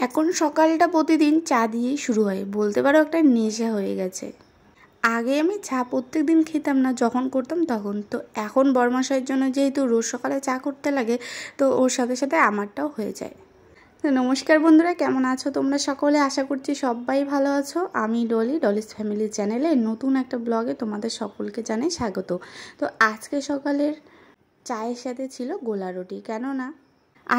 এখন সকালটা প্রতিদিন চা দিয়েই শুরু হয়, বলতে পারো একটা নেশা হয়ে গেছে। আগে আমি চা প্রত্যেক দিন খেতাম না, যখন করতাম তখন। তো এখন বরমাসাইয়ের জন্য যেহেতু রোজ সকালে চা করতে লাগে, তো ওর সাথে সাথে আমারটাও হয়ে যায়। তো নমস্কার বন্ধুরা, কেমন আছো তোমরা সকলে? আশা করছি সবাই ভালো আছো। আমি ডলিস ফ্যামিলি চ্যানেলে নতুন একটা ব্লগে তোমাদের সকলকে জানাই স্বাগত। তো আজকে সকালের চায়ের সাথে ছিল গোলা রুটি, কেননা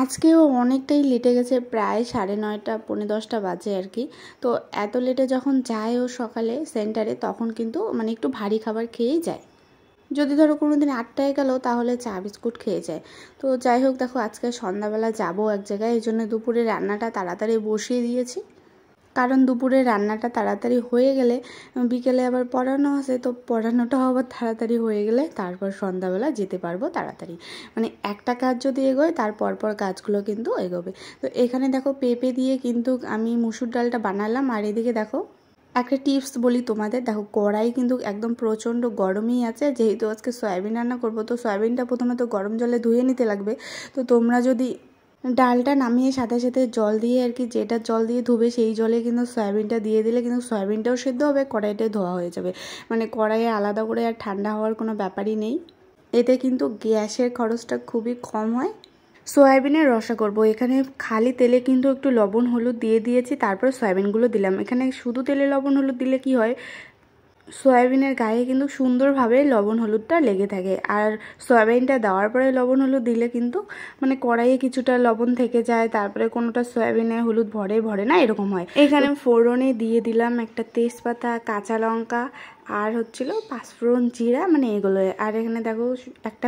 আজকেও অনেকটাই লেটে গেছে, প্রায় 9:30 পৌনে 10টা বাজে আর কি। তো এত লেটে যখন যায় ও সকালে সেন্টারে, তখন কিন্তু একটু ভারী খাবার খেয়েই যায়। যদি ধরো কোনো দিন 8টায় গেল, তাহলে চা বিস্কুট খেয়ে যায়। তো যাই হোক, দেখো আজকে সন্ধ্যাবেলা যাবো এক জায়গায়, এই জন্য দুপুরে রান্নাটা তাড়াতাড়ি বসিয়ে দিয়েছি। কারণ দুপুরে রান্নাটা তাড়াতাড়ি হয়ে গেলে বিকেলে আবার পড়ানো আছে, তো পড়ানোটাও আবার তাড়াতাড়ি হয়ে গেলে তারপর সন্ধ্যাবেলা যেতে পারবো তাড়াতাড়ি। একটা কাজ যদি এগোয়, তার পরপর কাজগুলো কিন্তু এগোবে। তো এখানে দেখো পেঁপে দিয়ে কিন্তু আমি মুসুর ডালটা বানালাম। আর এদিকে দেখো একটা টিপস বলি তোমাদের, দেখো কড়াই কিন্তু একদম প্রচণ্ড গরমই আছে। যেহেতু আজকে সয়াবিন রান্না করবো, তো সয়াবিনটা প্রথমে তো গরম জলে ধুয়ে নিতে লাগবে। তো তোমরা যদি ডালটা নামিয়ে সাথে সাথে জল দিয়ে আর কি, যেটা জল দিয়ে ধুবে সেই জলে কিন্তু সয়াবিনটা দিয়ে দিলে কিন্তু সয়াবিনটাও সেদ্ধ হবে, কড়াইটাই ধোয়া হয়ে যাবে। কড়াইয়ে আলাদা করে আর ঠান্ডা হওয়ার কোনো ব্যাপারই নেই। এতে কিন্তু গ্যাসের খরচটা খুবই কম হয়। সয়াবিনের রসা করব। এখানে খালি তেলে কিন্তু একটু লবণ হলুদ দিয়ে দিয়েছি, তারপর সয়াবিনগুলো দিলাম। এখানে শুধু তেলে লবণ হলুদ দিলে কি হয়, সয়াবিনের গায়ে কিন্তু সুন্দরভাবে লবণ হলুদটা লেগে থাকে। আর সয়াবিনটা দেওয়ার পরে লবণ হলুদ দিলে কিন্তু কড়াইয়ে কিছুটা লবণ থেকে যায়, তারপরে কোনোটা সয়াবিনে হলুদ ভরে না, এরকম হয়। এখানে ফোড়নে দিয়ে দিলাম একটা তেজপাতা, কাঁচা লঙ্কা, আর হচ্ছিল পাঁচফোড়ন, জিরা, এগুলো। আর এখানে দেখো একটা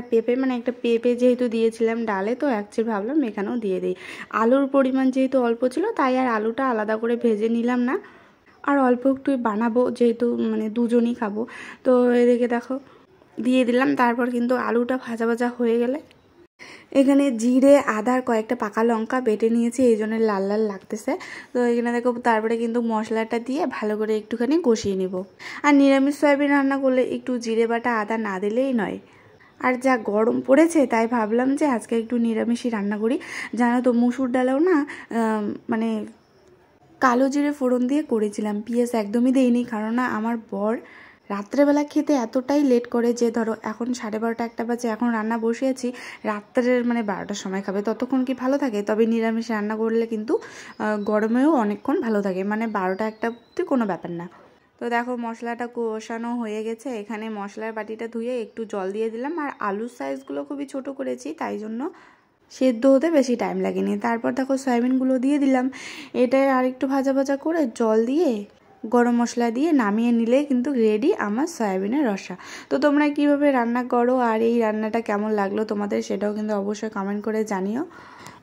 পেঁপে যেহেতু দিয়েছিলাম ডালে, তো অ্যাকচুয়ালি ভাবলাম এখানেও দিয়ে দিই। আলুর পরিমাণ যেহেতু অল্প ছিল, তাই আর আলুটা আলাদা করে ভেজে নিলাম না। আর অল্প একটুই বানাবো, যেহেতু দুজনই খাবো। তো এদিকে দেখো দিয়ে দিলাম। তারপর কিন্তু আলুটা ভাজা ভাজা হয়ে গেলে এখানে জিরে, আদার কয়েকটা পাকা লঙ্কা বেটে নিয়েছি, এই জন্য লাল লাল লাগতেছে। তো এখানে দেখো তারপরে কিন্তু মশলাটা দিয়ে ভালো করে একটুখানি কষিয়ে নিব। আর নিরামিষ সয়াবিন রান্না করলে একটু জিরে বাটা আদা না দিলেই নয়। আর যা গরম পড়েছে, তাই ভাবলাম যে আজকে একটু নিরামিষই রান্না করি। জানো তো মুসুর ডালেও না কালো জিরে ফোড়ন দিয়ে করেছিলাম, পেঁয়াজ একদমই দেইনি। কারণ আমার বর রাত্রেবেলা খেতে এতটাই লেট করে যে ধরো এখন 12:30 1টা বাজে, এখন রান্না বসিয়েছি, রাত্রের 12টার সময় খাবে, ততক্ষণ কি ভালো থাকে? তবে নিরামিষ রান্না করলে কিন্তু গরমেও অনেকক্ষণ ভালো থাকে, 12টা 1টা কোনো ব্যাপার না। তো দেখো মশলাটা কষানো হয়ে গেছে। এখানে মশলার বাটিটা ধুয়ে একটু জল দিয়ে দিলাম। আর আলুর সাইজগুলো খুবই ছোট করেছি, তাই জন্য সেদ্ধ হতে বেশি টাইম লাগেনি। তারপর দেখো সয়াবিনগুলো দিয়ে দিলাম। এটা আর একটু ভাজা ভাজা করে জল দিয়ে গরম মশলা দিয়ে নামিয়ে নিলে কিন্তু রেডি আমার সয়াবিনের রসা। তো তোমরা কিভাবে রান্না করো আর এই রান্নাটা কেমন লাগলো তোমাদের, সেটাও কিন্তু অবশ্যই কমেন্ট করে জানিও।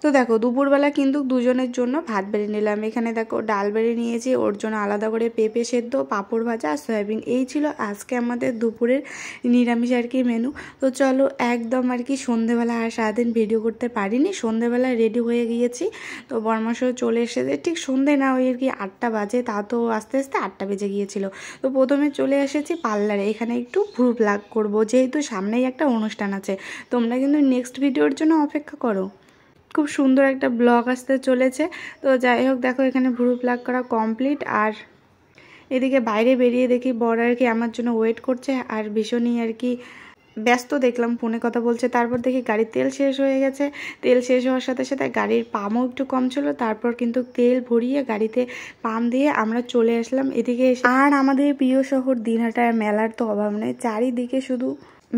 তো দেখো দুপুরবেলা কিন্তু দুজনের জন্য ভাত বেড়ে নিলাম। এখানে দেখো ডাল বেড়ে নিয়েছি, ওর জন্য আলাদা করে পেঁপে সেদ্ধ, পাঁপড় ভাজা আর সয়াবিন। এই ছিল আজকে আমাদের দুপুরের নিরামিষ আর কি মেনু। তো চলো একদম আর কি সন্ধেবেলা আর সারাদিন ভিডিও করতে পারিনি, সন্ধেবেলা রেডি হয়ে গিয়েছি। তো বরমাসও চলে এসেছে, ঠিক সন্ধে না, ওই আর কি 8টা বাজে, তা তো আস্তে আস্তে 8টা বেজে গিয়েছিল। তো প্রথমে চলে এসেছি পার্লারে, এখানে একটু ভ্রু প্লাক করবো, যেহেতু সামনেই একটা অনুষ্ঠান আছে। তোমরা কিন্তু নেক্সট ভিডিওর জন্য অপেক্ষা করো, খুব সুন্দর একটা ব্লগ আসতে চলেছে। তো যাই হোক দেখো এখানে ভ্রু প্লাক করা কমপ্লিট। আর এদিকে বাইরে বেরিয়ে দেখি বর আর কি আমার জন্য ওয়েট করছে, আর ভীষণই আর কি ব্যস্ত দেখলাম, ফোনে কথা বলছে। তারপর দেখি গাড়ির তেল শেষ হয়ে গেছে। তেল শেষ হওয়ার সাথে সাথে গাড়ির পাম্পও একটু কম ছিল। তারপর কিন্তু তেল ভরিয়ে গাড়িতে পাম্প দিয়ে আমরা চলে আসলাম এদিকে। আর আমাদের প্রিয় শহর দিনহাটার মেলার তো অভাব নেই, চারিদিকে শুধু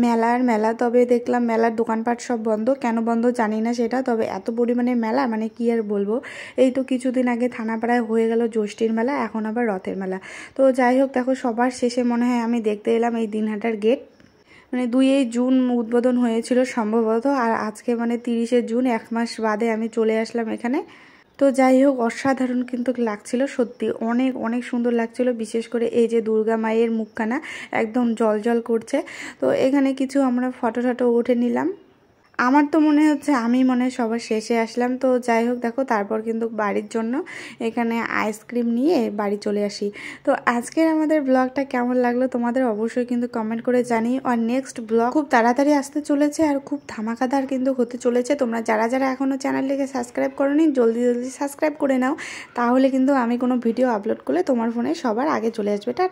মেলা। তবে দেখলাম মেলার দোকানপাট সব বন্ধ, কেন বন্ধ জানি না সেটা। তবে এত পরিমাণে মেলা, কি আর বলবো। এই তো কিছুদিন আগে থানাপাড়ায় হয়ে গেল জ্যৈষ্ঠীর মেলা, এখন আবার রথের মেলা। তো যাই হোক দেখো সবার শেষে মনে হয় আমি দেখতে এলাম এই দিনহাটার গেট। 2 জুন উদ্বোধন হয়েছিল সম্ভবত, আর আজকে 30শে জুন, 1 মাস বাদে আমি চলে আসলাম এখানে। তো যাই হোক অসাধারণ কিন্তু লাগছিল, সত্যি অনেক অনেক সুন্দর লাগছিল। বিশেষ করে এই যে দুর্গা মায়ের মুখখানা একদম জল জল করছে। তো এখানে কিছু আমরা ফটো উঠে নিলাম। আমার তো মনে হচ্ছে আমি মনে হয় সবার শেষে আসলাম। তো যাই হোক, দেখো তারপর কিন্তু বাড়ির জন্য এখানে আইসক্রিম নিয়ে বাড়ি চলে আসি। তো আজকের আমাদের ব্লগটা কেমন লাগলো তোমাদের অবশ্যই কিন্তু কমেন্ট করে জানিও। আর নেক্সট ব্লগ খুব তাড়াতাড়ি আসতে চলেছে আর খুব ধামাকাদার কিন্তু হতে চলেছে। তোমরা যারা যারা এখনও চ্যানেলটিকে সাবস্ক্রাইব করোনি জলদি জলদি সাবস্ক্রাইব করে নাও, তাহলে কিন্তু আমি কোনো ভিডিও আপলোড করলে তোমার ফোনে সবার আগে চলে আসবে। টাটা।